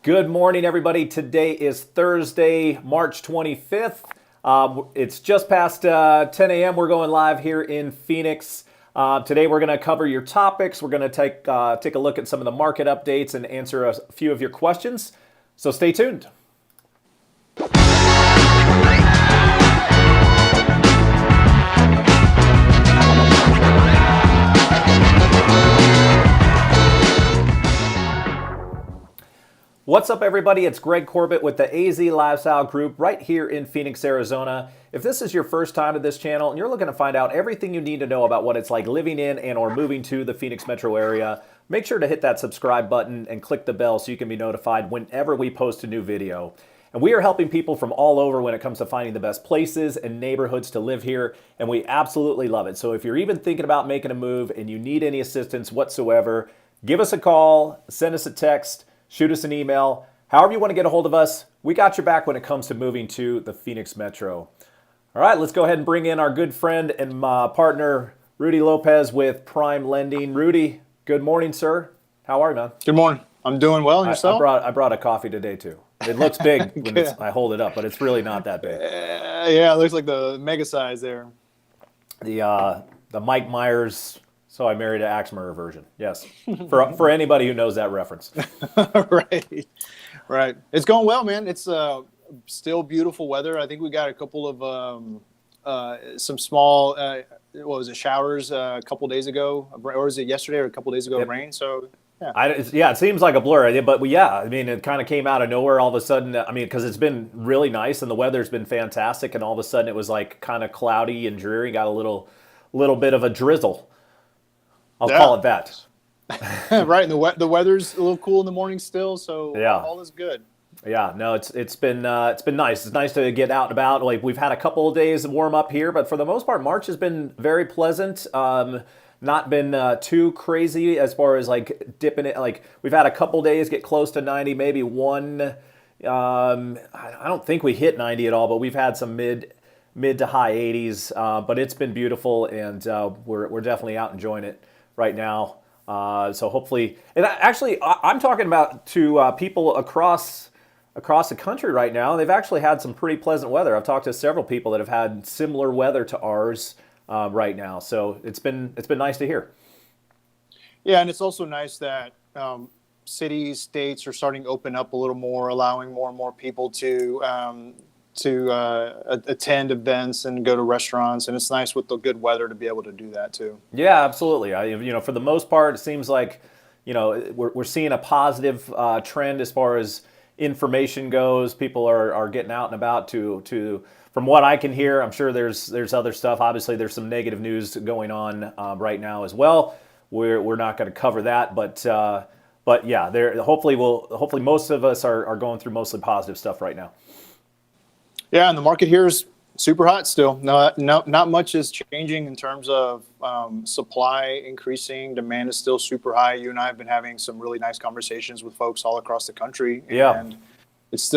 Good morning, everybody. Today is Thursday, March 25th. It's just past 10 a.m. We're going live here in Phoenix. Today we're going to cover your topics. We're going to take a look at some of the market updates and answer a few of your questions. So stay tuned. What's up, everybody? It's Greg Corbett with the AZ Lifestyle Group right here in Phoenix, Arizona. If this is your first time to this channel and you're looking to find out everything you need to know about what it's like living in and or moving to the Phoenix metro area, make sure to hit that subscribe button and click the bell so you can be notified whenever we post a new video. And we are helping people from all over when it comes to finding the best places and neighborhoods to live here, and we absolutely love it. So if you're even thinking about making a move and you need any assistance whatsoever, give us a call, send us a text, shoot us an email. However you want to get a hold of us, we got your back when it comes to moving to the Phoenix metro. All right, let's go ahead and bring in our good friend and partner, Rudy Lopez with Prime Lending. Rudy, good morning, sir. How are you, man? Good morning. I'm doing well. And yourself? I brought a coffee today, too. It looks big when I hold it up, but it's really not that big. Yeah, it looks like the mega size there. The Mike Myers... So I married an axe murderer version. Yes, for anybody who knows that reference. Right. It's going well, man. It's still beautiful weather. I think we got a couple of some small showers a couple days ago, or was it yesterday or a couple days ago? Yep. Rain. So it seems like a blur, but yeah, I mean, it kind of came out of nowhere all of a sudden. I mean, because it's been really nice and the weather's been fantastic, and all of a sudden it was like kind of cloudy and dreary. Got a little bit of a drizzle. I'll call it that. Right, and the weather's a little cool in the morning still, so all is good. Yeah, no, it's been nice. It's nice to get out and about. Like, we've had a couple of days warm up here, but for the most part, March has been very pleasant. Not been too crazy as far as like dipping it. Like, we've had a couple days get close to 90, maybe one. I don't think we hit 90 at all, but we've had some mid to high 80s. But it's been beautiful, and we're definitely out enjoying it right now. So hopefully, and actually, I'm talking about to people across the country right now. They've actually had some pretty pleasant weather. I've talked to several people that have had similar weather to ours right now. So it's been nice to hear. Yeah, and it's also nice that cities, states are starting to open up a little more, allowing more and more people to attend events and go to restaurants, and it's nice with the good weather to be able to do that too. Yeah, absolutely. For the most part, it seems like, we're seeing a positive trend as far as information goes. People are getting out and about to from what I can hear. I'm sure there's other stuff. Obviously, there's some negative news going on right now as well. We're not going to cover that, but yeah, hopefully most of us are going through mostly positive stuff right now. Yeah, and the market here is super hot still. No, not much is changing in terms of supply increasing. Demand is still super high. You and I have been having some really nice conversations with folks all across the country. Yeah. And it's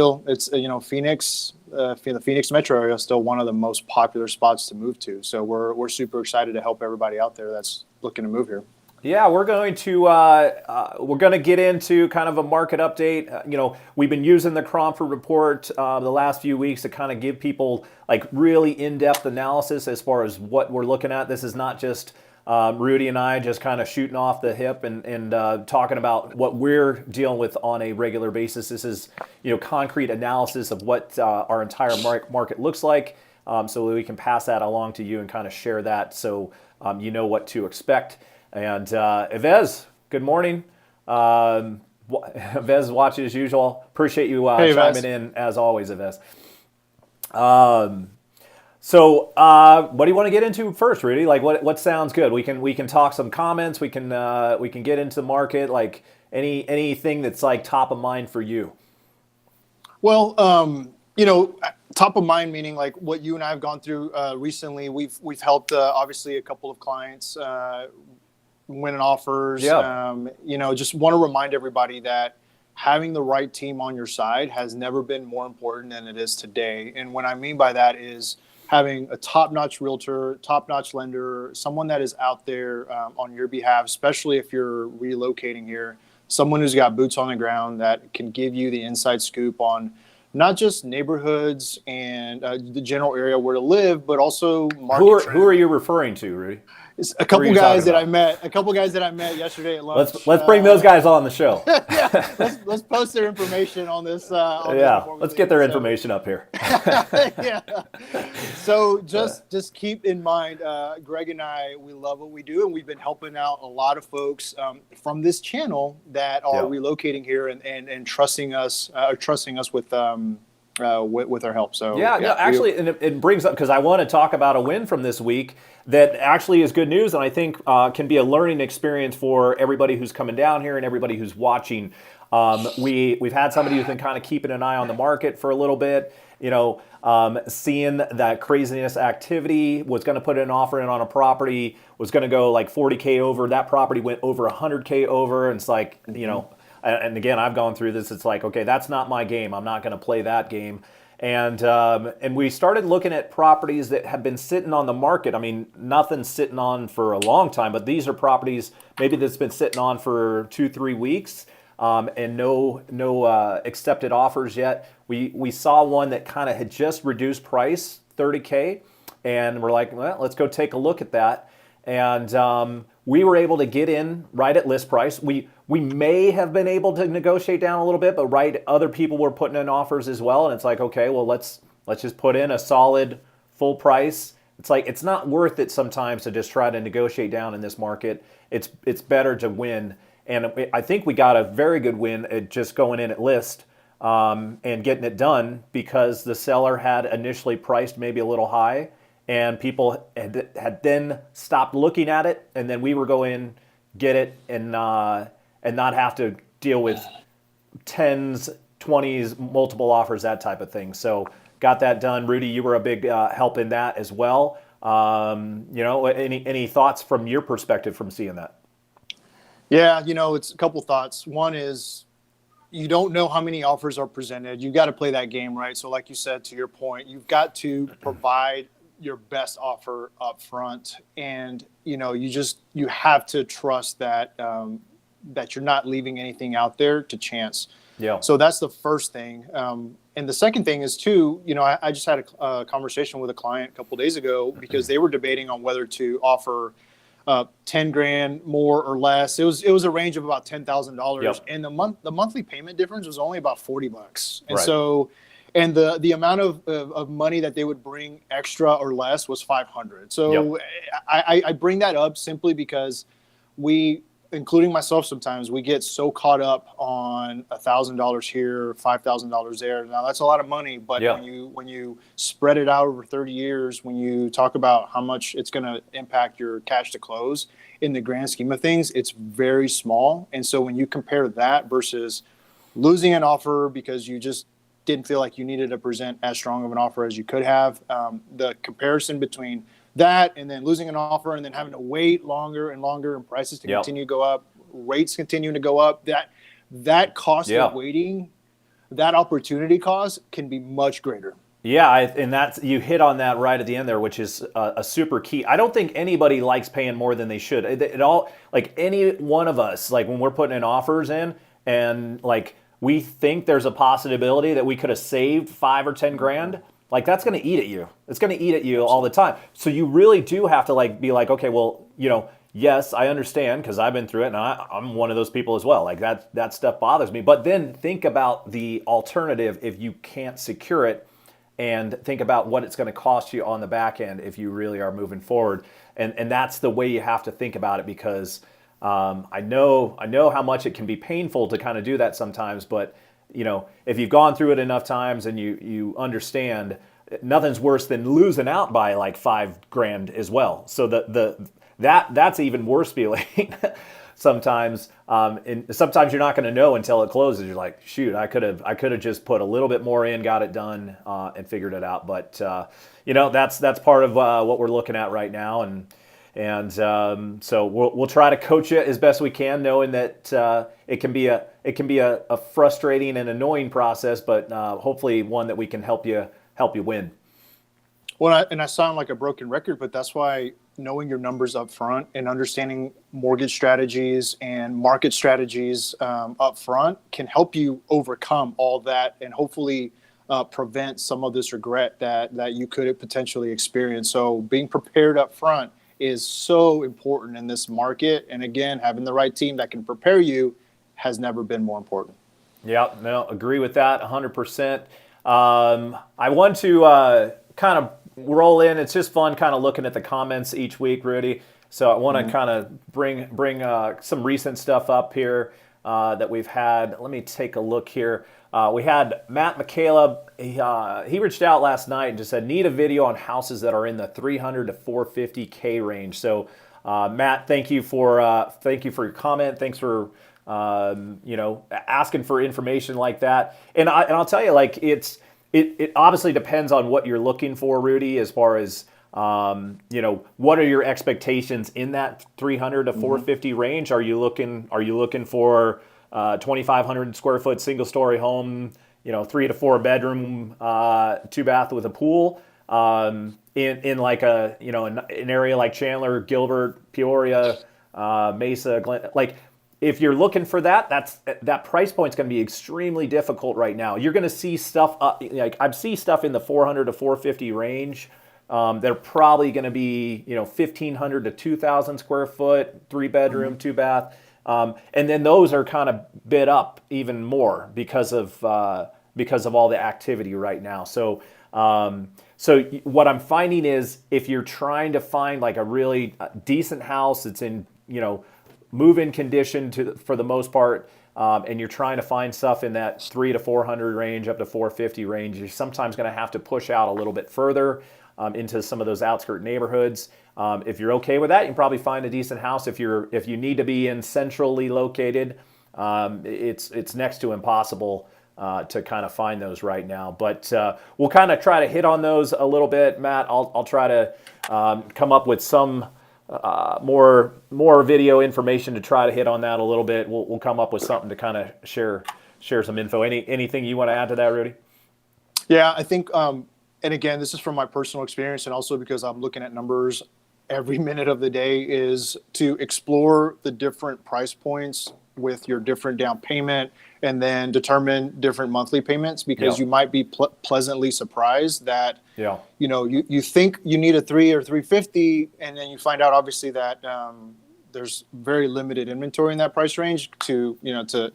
Phoenix, the Phoenix metro area is still one of the most popular spots to move to. So we're super excited to help everybody out there that's looking to move here. Yeah, we're going to get into kind of a market update. We've been using the Cromford report the last few weeks to kind of give people like really in-depth analysis as far as what we're looking at. This is not just Rudy and I just kind of shooting off the hip and talking about what we're dealing with on a regular basis. This is concrete analysis of what our entire market looks like, so that we can pass that along to you and kind of share that so you know what to expect. And Yves, good morning. Yves watching as usual. Appreciate you chiming in as always, Yves. So what do you want to get into first, Rudy? Like what sounds good? We can talk some comments. We can get into the market. Like anything that's like top of mind for you. Well, top of mind meaning like what you and I have gone through recently. We've helped obviously a couple of clients winning offers. Yeah. Just want to remind everybody that having the right team on your side has never been more important than it is today. And what I mean by that is having a top-notch realtor, top-notch lender, someone that is out there on your behalf, especially if you're relocating here, someone who's got boots on the ground that can give you the inside scoop on not just neighborhoods and the general area where to live, but also market Who are you referring to, Rudy? It's a couple guys that I met. A couple guys that I met yesterday at lunch. Let's bring those guys on the show. Yeah, let's post their information on this. Let's get their information up here. Yeah. So just keep in mind, Greg and I, we love what we do, and we've been helping out a lot of folks from this channel that are relocating here and trusting us with our help. So actually, and it brings up, because I want to talk about a win from this week that actually is good news, and I think can be a learning experience for everybody who's coming down here and everybody who's watching. We've had somebody who's been kind of keeping an eye on the market for a little bit, seeing that craziness activity, was going to put an offer in on a property, was going to go like 40K over. That property went over 100K over, and it's like, and again, I've gone through this. It's like, okay, that's not my game. I'm not going to play that game. And we started looking at properties that have been sitting on the market. I mean, nothing's sitting on for a long time, but these are properties maybe that's been sitting on for 2-3 weeks, and no accepted offers yet. We saw one that kind of had just reduced price, 30K, and we're like, well, let's go take a look at that. And we were able to get in right at list price. We may have been able to negotiate down a little bit, but other people were putting in offers as well. And it's like, okay, well, let's just put in a solid full price. It's like, it's not worth it sometimes to just try to negotiate down in this market. It's better to win. And I think we got a very good win at just going in at list and getting it done, because the seller had initially priced maybe a little high, and people had then stopped looking at it, and then we were going get it and not have to deal with 10s, 20s, multiple offers, that type of thing. So got that done. Rudy, you were a big help in that as well. Any thoughts from your perspective from seeing that? Yeah, it's a couple thoughts. One is, you don't know how many offers are presented. You got to play that game, right? So like you said, to your point, you've got to provide your best offer up front, and you have to trust that that you're not leaving anything out there to chance. Yeah. So that's the first thing. And the second thing is too, I just had a conversation with a client a couple of days ago, because they were debating on whether to offer 10 grand more or less. It was a range of about $10,000, Yep. and the monthly payment difference was only about $40. And Right. so, and the amount of money that they would bring extra or less was $500. So Yep. I bring that up simply because we, including myself, sometimes we get so caught up on $1,000 here, $5,000 there. Now that's a lot of money, but Yeah. when you spread it out over 30 years, when you talk about how much it's going to impact your cash to close, in the grand scheme of things, it's very small. And so when you compare that versus losing an offer because you just didn't feel like you needed to present as strong of an offer as you could have, the comparison between that and then losing an offer and then having to wait longer and longer, and prices to Yep. continue to go up, rates continue to go up, that cost Yeah. of waiting, that opportunity cost can be much greater. Yeah, and you hit on that right at the end there, which is a super key. I don't think anybody likes paying more than they should. It all, like any one of us, like when we're putting in offers in, and like we think there's a possibility that we could have saved 5 or 10 grand, like that's going to eat at you. It's going to eat at you all the time. So you really do have to be like, okay, well, yes, I understand, because I've been through it, and I'm one of those people as well. Like that stuff bothers me. But then think about the alternative if you can't secure it, and think about what it's going to cost you on the back end if you really are moving forward. And that's the way you have to think about it, because I know how much it can be painful to kind of do that sometimes, but if you've gone through it enough times and you understand, nothing's worse than losing out by like 5 grand as well. So that's even worse feeling sometimes. And sometimes you're not going to know until it closes. You're like, shoot, I could have just put a little bit more in, got it done, and figured it out. But that's part of what we're looking at right now, and so we'll try to coach you as best we can, knowing that it can be a frustrating and annoying process, but hopefully one that we can help you win. Well, and I sound like a broken record, but that's why knowing your numbers up front and understanding mortgage strategies and market strategies up front can help you overcome all that and hopefully prevent some of this regret that you could potentially experience. So being prepared up front is so important in this market. And again, having the right team that can prepare you has never been more important. Yeah, no, agree with that 100%. I want to kind of roll in. It's just fun kind of looking at the comments each week, Rudy. So I want to kind of bring some recent stuff up here that we've had. Let me take a look here. We had Matt McCaleb. He reached out last night and just said, need a video on houses that are in the 300 to 450K range. So Matt, thank you for your comment. Thanks for asking for information like that. And I'll tell you, like it obviously depends on what you're looking for, Rudy, as far as what are your expectations in that 300 to 450 range? Are you looking for 2,500 square foot single story home, 3 to 4 bedroom, 2 bath with a pool, in like an area like Chandler, Gilbert, Peoria, Mesa, Glen, like. If you're looking for that price point's going to be extremely difficult right now. You're going to see stuff like I see stuff in the 400 to 450 range. They're probably going to be 1,500 to 2,000 square foot, 3 bedroom, 2 bath, and then those are kind of bid up even more because of all the activity right now. So what I'm finding is if you're trying to find like a really decent house, it's in move-in condition for the most part, and you're trying to find stuff in that 300 to 400 range up to 450 range, you're sometimes going to have to push out a little bit further into some of those outskirt neighborhoods. If you're okay with that, you can probably find a decent house. If you need to be in centrally located, it's next to impossible to kind of find those right now. But we'll kind of try to hit on those a little bit, Matt. I'll try to come up with some more video information to try to hit on that a little bit. We'll come up with something to kind of share some info. Anything you want to add to that, Rudy? Yeah, I think, and again, this is from my personal experience and also because I'm looking at numbers every minute of the day, is to explore the different price points with your different down payment and then determine different monthly payments because you might be pleasantly surprised that you think you need a 3 or 350 and then you find out obviously that there's very limited inventory in that price range to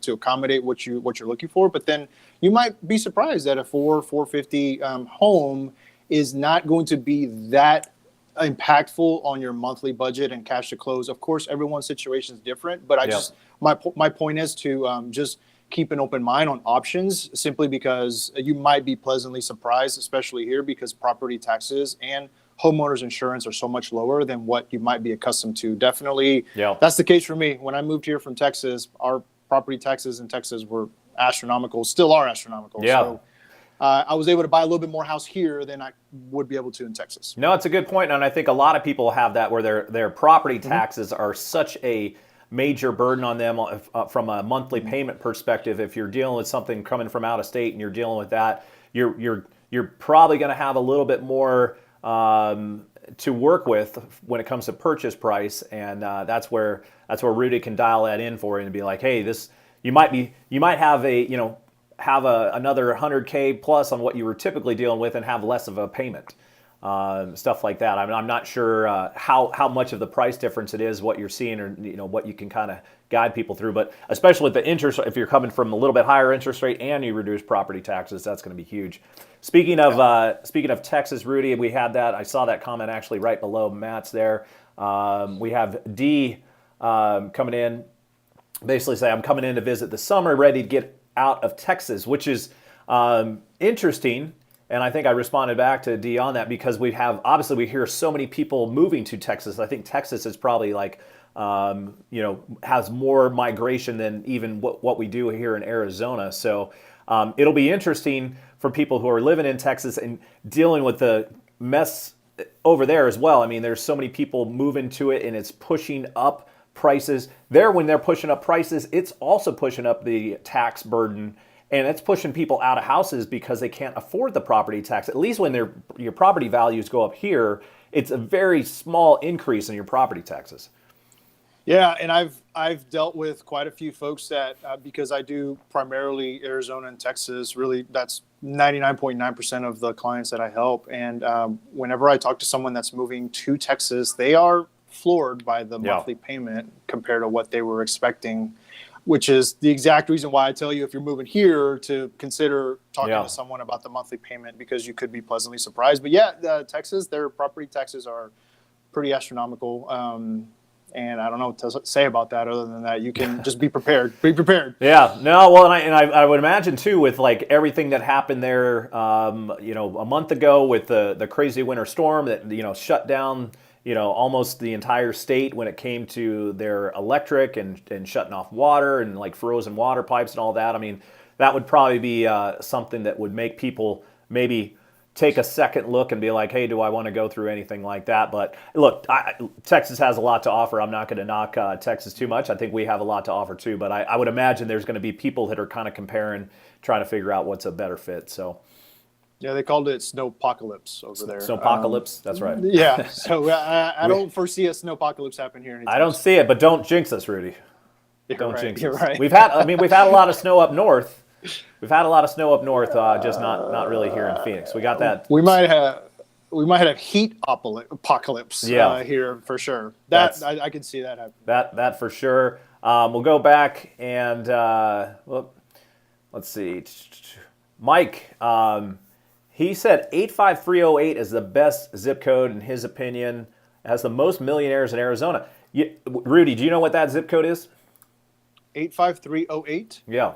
accommodate what you're looking for. But then you might be surprised that a 450 home is not going to be that impactful on your monthly budget and cash to close. Of course, everyone's situation is different, but my point is to just keep an open mind on options simply because you might be pleasantly surprised, especially here because property taxes and homeowners insurance are so much lower than what you might be accustomed to. Definitely, that's the case for me. When I moved here from Texas, our property taxes in Texas were astronomical, still are astronomical. Yeah. So I was able to buy a little bit more house here than I would be able to in Texas. No, it's a good point, and I think a lot of people have that where their property taxes are such a major burden on them from a monthly payment perspective. If you're dealing with something coming from out of state and you're dealing with that, you're probably going to have a little bit more to work with when it comes to purchase price, and that's where Rudy can dial that in for you and be like, hey, this you might have another 100K plus on what you were typically dealing with and have less of a payment. Stuff like that. I mean, I'm not sure how much of the price difference it is, what you're seeing, or what you can kind of guide people through. But especially with the interest, if you're coming from a little bit higher interest rate and you reduce property taxes, that's going to be huge. Speaking of Texas, Rudy, we had that. I saw that comment actually right below Matt's there. We have D coming in, basically say, I'm coming in to visit this summer, ready to get out of Texas, which is interesting. And I think I responded back to D on that because we hear so many people moving to Texas. I think Texas is probably like, has more migration than even what we do here in Arizona. So it'll be interesting for people who are living in Texas and dealing with the mess over there as well. I mean, there's so many people moving to it and it's pushing up prices. When they're pushing up prices, it's also pushing up the tax burden and it's pushing people out of houses because they can't afford the property tax. At least when your property values go up here, it's a very small increase in your property taxes. Yeah, and I've dealt with quite a few folks that because I do primarily Arizona and Texas. Really, that's 99.9% of the clients that I help. And whenever I talk to someone that's moving to Texas, they are floored by the monthly payment compared to what they were expecting, which is the exact reason why I tell you if you're moving here to consider talking to someone about the monthly payment, because you could be pleasantly surprised. But yeah, Texas, their property taxes are pretty astronomical. And I don't know what to say about that other than that you can just be prepared. Be prepared. Yeah, no, well, and I would imagine too with like everything that happened there, a month ago with the crazy winter storm that shut down almost the entire state when it came to their electric and shutting off water and like frozen water pipes and all that. I mean, that would probably be something that would make people maybe take a second look and be like, hey, do I want to go through anything like that? But look, Texas has a lot to offer. I'm not going to knock Texas too much. I think we have a lot to offer too. But I would imagine there's going to be people that are kind of comparing, trying to figure out what's a better fit. So. Yeah, they called it snowpocalypse over there. Snowpocalypse, that's right. Yeah, so I don't foresee a snowpocalypse happen here anytime. I don't see it, but don't jinx us, Rudy. Don't jinx us. You're right. We've had a lot of snow up north. Just not really here in Phoenix. We got that. We might have heat apocalypse here for sure. I can see that happening. That for sure. We'll go back and let's see. Mike, he said 85308 is the best zip code in his opinion. It has the most millionaires in Arizona. Rudy, do you know what that zip code is? 85308. Yeah.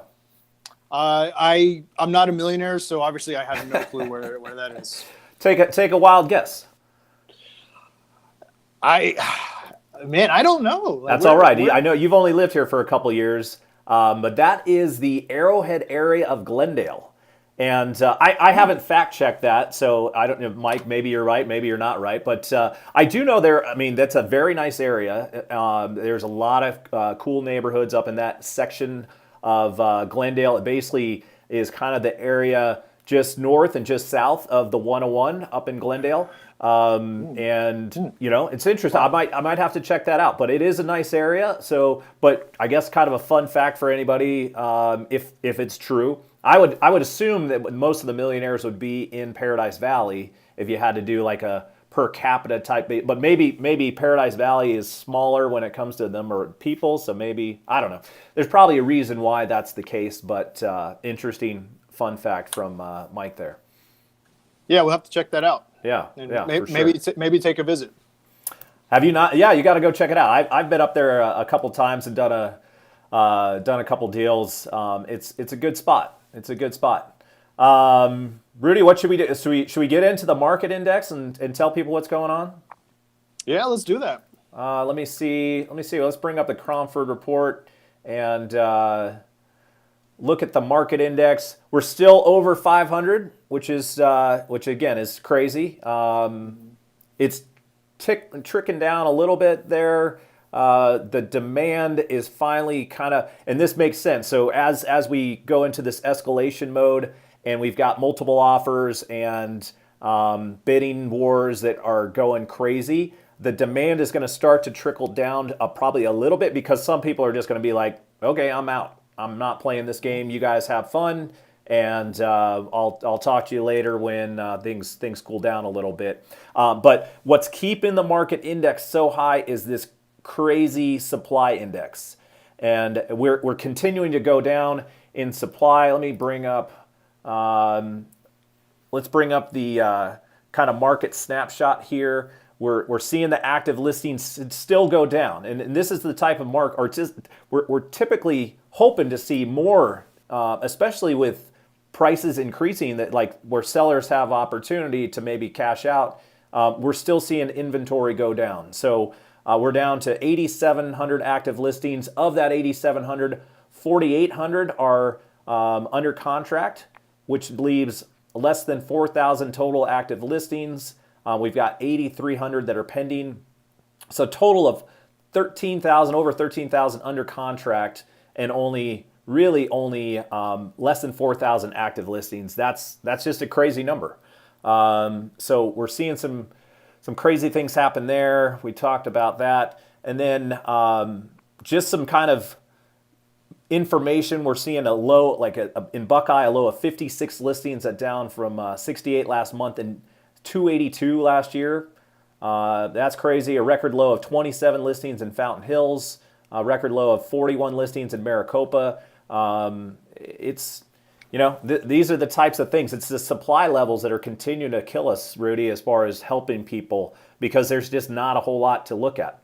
I'm not a millionaire, so obviously I have no clue where that is. Take a wild guess. I don't know. That's all right. I know you've only lived here for a couple years, but that is the Arrowhead area of Glendale. And I haven't fact checked that, so I don't know, Mike. Maybe you're right, maybe you're not right, but I do know there. I mean, that's a very nice area. There's a lot of cool neighborhoods up in that section of Glendale. It basically is kind of the area just north and just south of the 101 up in Glendale. It's interesting. I might have to check that out, but it is a nice area. So, but I guess kind of a fun fact for anybody, if it's true, I would assume that most of the millionaires would be in Paradise Valley if you had to do like a per capita type, but maybe Paradise Valley is smaller when it comes to the number of people. So maybe, I don't know. There's probably a reason why that's the case, but interesting fun fact from Mike there. Yeah, we'll have to check that out. Yeah, maybe take a visit. Have you not? Yeah, you got to go check it out. I've been up there a couple times and done a couple deals. It's a good spot. It's a good spot. Rudy, what should we do? Should we get into the market index and tell people what's going on? Yeah, let's do that. Let me see. Let's bring up the Cromford report and look at the market index. We're still over 500, which again is crazy. It's tricking down a little bit there. The demand is finally kind of, and this makes sense. So as we go into this escalation mode, and we've got multiple offers and bidding wars that are going crazy, the demand is going to start to trickle down probably a little bit, because some people are just going to be like, okay, I'm out. I'm not playing this game. You guys have fun, and I'll talk to you later when things cool down a little bit. But what's keeping the market index so high is this crazy supply index, and we're continuing to go down in supply. Let me bring up. Let's bring up the kind of market snapshot here. We're seeing the active listings still go down, and this is the type of market, or just we're typically hoping to see more, especially with prices increasing, that like where sellers have opportunity to maybe cash out. We're still seeing inventory go down. So we're down to 8,700 active listings. Of that 8,700, 4,800 are under contract, which leaves less than 4,000 total active listings. We've got 8,300 that are pending. So total of 13,000, over 13,000 under contract, and only really only less than 4,000 active listings. That's just a crazy number. So we're seeing some crazy things happen there. We talked about that, and then just some kind of information. We're seeing a low, like in Buckeye, a low of 56 listings, that down from 68 last month and 282 last year. That's crazy. A record low of 27 listings in Fountain Hills. A record low of 41 listings in Maricopa. It's, these are the types of things. It's the supply levels that are continuing to kill us, Rudy, as far as helping people, because there's just not a whole lot to look at.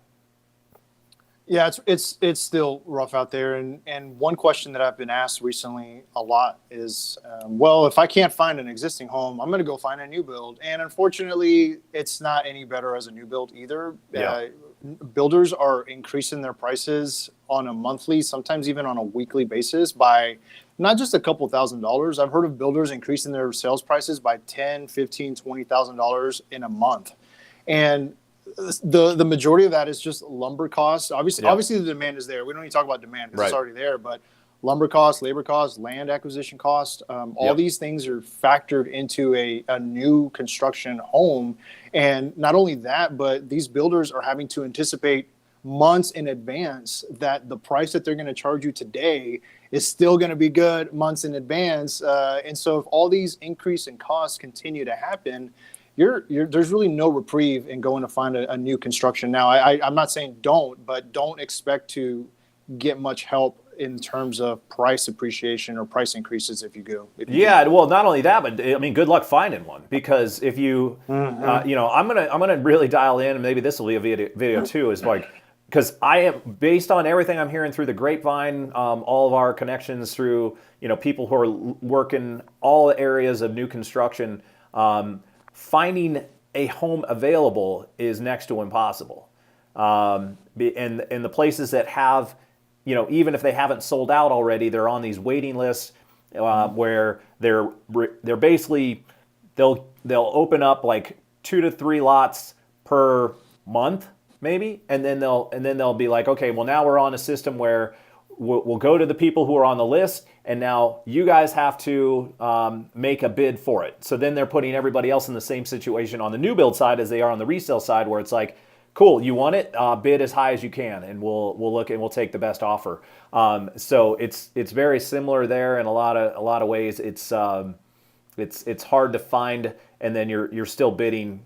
Yeah, it's still rough out there. And one question that I've been asked recently a lot is, well, if I can't find an existing home, I'm going to go find a new build. And unfortunately, it's not any better as a new build either. Yeah. Builders are increasing their prices on a monthly, sometimes even on a weekly basis by not just a couple $1,000s. I've heard of builders increasing their sales prices by $10,000, $15,000, $20,000 in a month. And the majority of that is just lumber costs. Obviously the demand is there. We don't need to talk about demand because it's already there, but lumber costs, labor costs, land acquisition costs, all these things are factored into a new construction home. And not only that, but these builders are having to anticipate months in advance that the price that they're going to charge you today is still going to be good months in advance. And so if all these increase in costs continue to happen, there's really no reprieve in going to find a new construction. Now, I'm not saying but don't expect to get much help in terms of price appreciation or price increases if you go. Well, not only that, but I mean, good luck finding one, because if you, I'm gonna really dial in, and maybe this will be a video too, is like, because I am, based on everything I'm hearing through the grapevine, all of our connections through, people who are working all areas of new construction, finding a home available is next to impossible. And the places that have, even if they haven't sold out already, they're on these waiting lists where they're basically, they'll open up like 2 to 3 lots per month maybe, and then they'll be like, okay, well, now we're on a system where we'll go to the people who are on the list, and now you guys have to make a bid for it. So then they're putting everybody else in the same situation on the new build side as they are on the resale side, where it's like, cool, you want it, bid as high as you can, and we'll look and we'll take the best offer. So it's very similar there in a lot of ways. It's hard to find, and then you're still bidding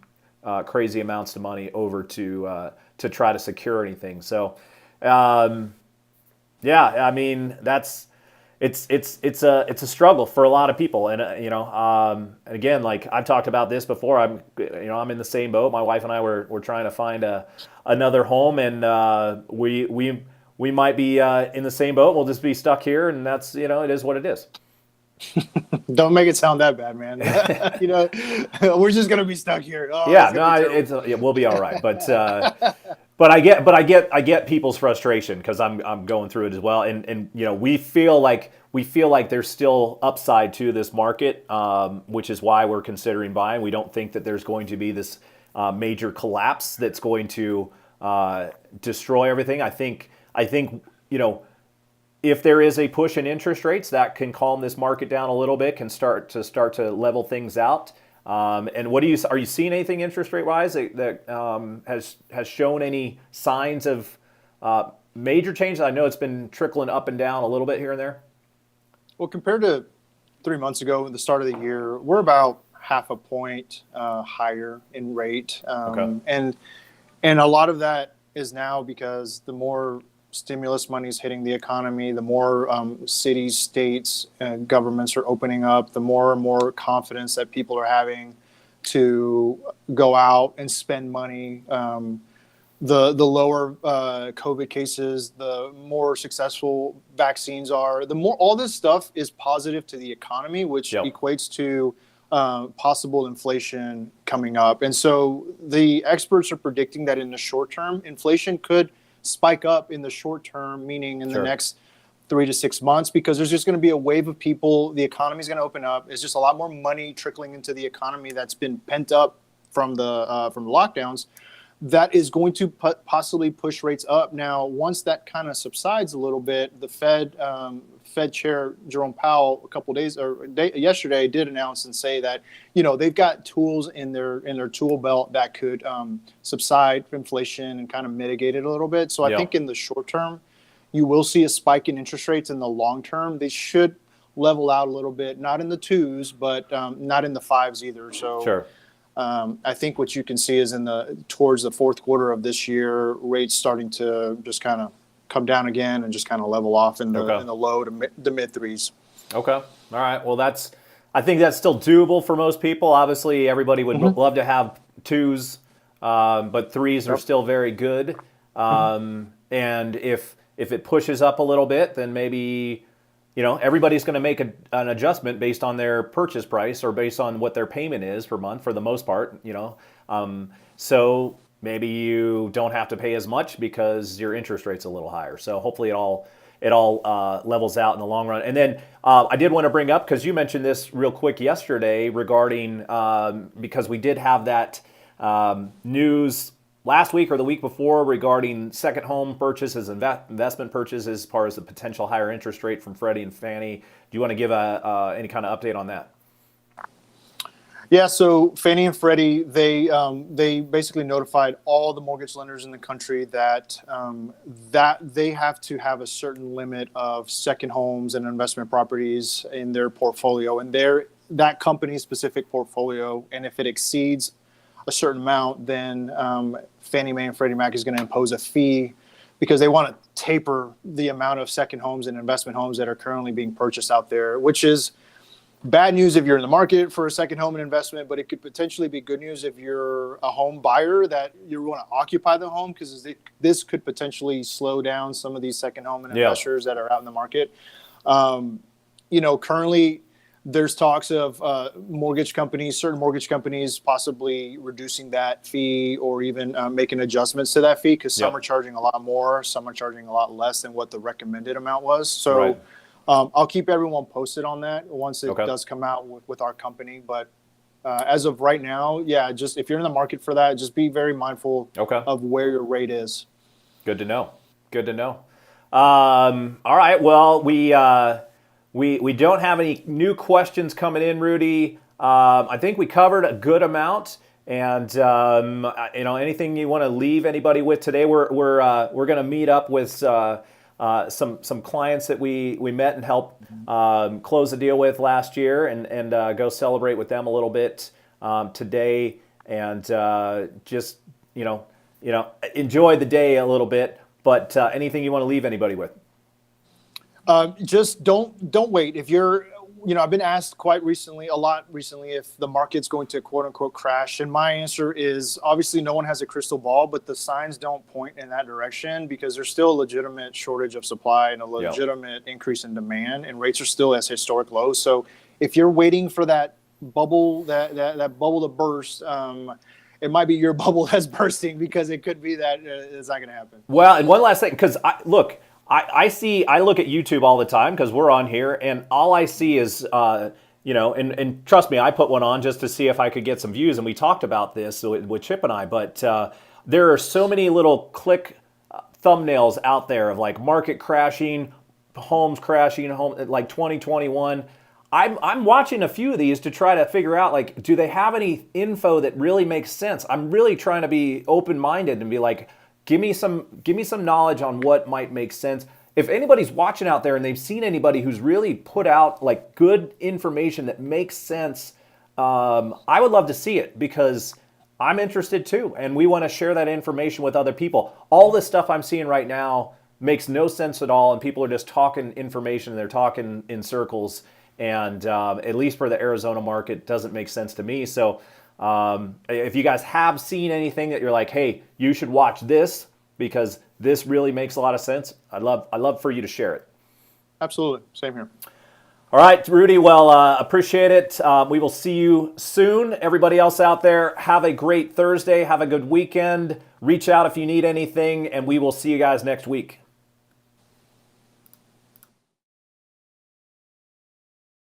crazy amounts of money over to try to secure anything. So. I mean, it's a struggle for a lot of people, and and again, like I've talked about this before, I'm in the same boat. My wife and I were trying to find another home, and we might be in the same boat. We'll just be stuck here, and that's it is what it is. Don't make it sound that bad, man. We're just gonna be stuck here. We'll be all right, but I get people's frustration, because I'm going through it as well, and we feel like there's still upside to this market, which is why we're considering buying. We don't think that there's going to be this major collapse that's going to destroy everything. I think if there is a push in interest rates, that can calm this market down a little bit, can start to level things out. And are you seeing anything interest rate wise that has shown any signs of major change? I know it's been trickling up and down a little bit here and there. Well, compared to 3 months ago at the start of the year, we're about half a point higher in rate. And a lot of that is now because the more stimulus money is hitting the economy, the more cities, states, governments are opening up, the more and more confidence that people are having to go out and spend money. The lower COVID cases, the more successful vaccines are, the more all this stuff is positive to the economy, which equates to possible inflation coming up. And so the experts are predicting that in the short term, inflation could spike up in the short term, meaning in the next 3 to 6 months, because there's just going to be a wave of people. The economy is going to open up. It's just a lot more money trickling into the economy that's been pent up from the lockdowns. That is going to possibly push rates up. Now, once that kind of subsides a little bit, the Fed Fed Chair Jerome Powell yesterday did announce and say that they've got tools in their tool belt that could subside inflation and kind of mitigate it a little bit. So I think in the short term, you will see a spike in interest rates. In the long term, they should level out a little bit, not in the twos, but not in the fives either. So sure. I think what you can see is towards the fourth quarter of this year, rates starting to just kind of come down again and just kind of level off in the low to mid threes. Okay. All right. Well, I think that's still doable for most people. Obviously, everybody would love to have twos, but threes are still very good. And if it pushes up a little bit, then maybe everybody's going to make an adjustment based on their purchase price or based on what their payment is per month for the most part. So maybe you don't have to pay as much because your interest rate's a little higher. So hopefully it all levels out in the long run. And then I did want to bring up, because you mentioned this real quick yesterday regarding, because we did have that news last week or the week before regarding second home purchases, investment purchases, as far as the potential higher interest rate from Freddie and Fannie. Do you want to give any kind of update on that? Yeah, so Fannie and Freddie, they basically notified all the mortgage lenders in the country that they have to have a certain limit of second homes and investment properties in their portfolio, and that company's specific portfolio. And if it exceeds a certain amount, then Fannie Mae and Freddie Mac is going to impose a fee, because they want to taper the amount of second homes and investment homes that are currently being purchased out there, which is bad news if you're in the market for a second home and investment, but it could potentially be good news if you're a home buyer that you want to occupy the home, because this could potentially slow down some of these second home and investors that are out in the market. Currently there's talks of certain mortgage companies possibly reducing that fee or even making adjustments to that fee, because some are charging a lot more, some are charging a lot less than what the recommended amount was. So right. I'll keep everyone posted on that once it does come out with our company. But as of right now, just if you're in the market for that, just be very mindful of where your rate is. Good to know. All right. Well, we don't have any new questions coming in, Rudy. I think we covered a good amount. And anything you want to leave anybody with today? We're going to meet up with some clients that we met and helped close a deal with last year, and go celebrate with them a little bit today, and just enjoy the day a little bit. But anything you want to leave anybody with? Just don't wait. If you're, I've been asked a lot recently, if the market's going to quote unquote crash. And my answer is obviously no one has a crystal ball, but the signs don't point in that direction, because there's still a legitimate shortage of supply and a legitimate increase in demand, and rates are still at historic lows. So if you're waiting for that bubble, that bubble to burst, it might be your bubble that's bursting, because it could be that it's not going to happen. Well, and one last thing, because I look at YouTube all the time, because we're on here, and all I see is, and trust me, I put one on just to see if I could get some views, and we talked about this with Chip and I, but there are so many little click thumbnails out there of like market crashing, homes crashing, like 2021. I'm watching a few of these to try to figure out, like, do they have any info that really makes sense? I'm really trying to be open-minded and be like, give me some knowledge on what might make sense. If anybody's watching out there and they've seen anybody who's really put out like good information that makes sense, I would love to see it, because I'm interested too, and we want to share that information with other people. All this stuff I'm seeing right now makes no sense at all, and people are just talking information, and they're talking in circles, and at least for the Arizona market, doesn't make sense to me. So if you guys have seen anything that you're like, hey, you should watch this because this really makes a lot of sense, I'd love for you to share it. Absolutely. Same here. All right, Rudy. Well, appreciate it. We will see you soon. Everybody else out there, have a great Thursday. Have a good weekend. Reach out if you need anything, and we will see you guys next week.